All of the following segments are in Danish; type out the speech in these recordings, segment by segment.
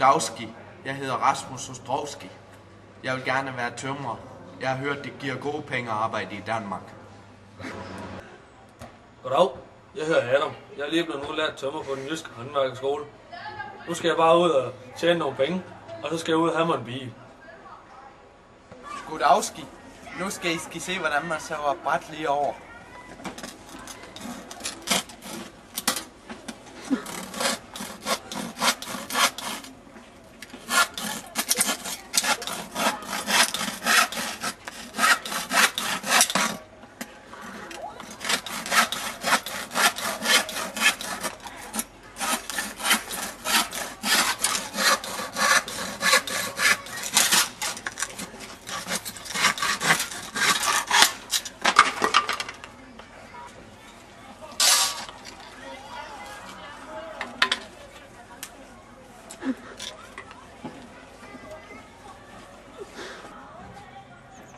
Goddagski. Jeg hedder Rasmus Ostrovski. Jeg vil gerne være tømrer. Jeg har hørt, det giver gode penge at arbejde i Danmark. Goddag, jeg hedder Adam. Jeg er lige blevet udlært tømrer på den jyske håndværkerskole. Nu skal jeg bare ud og tjene nogle penge, og så skal jeg ud og have mig en bil. Goddagski. Nu skal I se, hvordan man saver bræt lige over.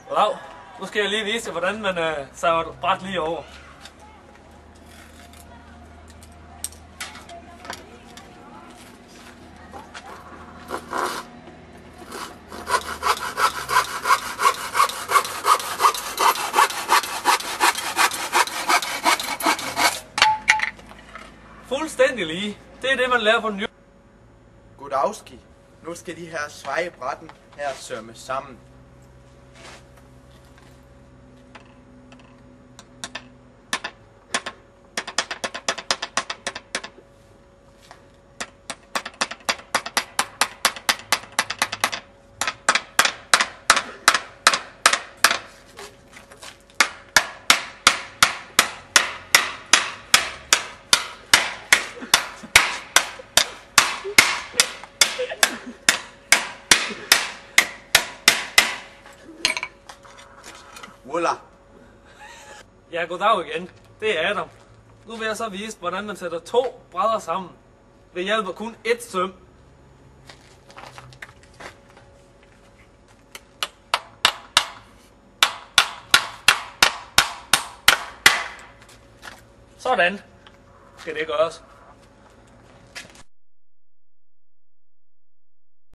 Goddag, nu skal jeg lige vise jer, hvordan man saver et bræt lige over. Fuldstændig lige. Det er det, man lærer på den. Goddagski. Nu skal de her svejebrætten her sømmes sammen. Voila. Ja, goddag igen. Det er Adam. Nu vil jeg så vise, hvordan man sætter 2 brædder sammen ved hjælp af kun 1 søm. Sådan skal det gøres.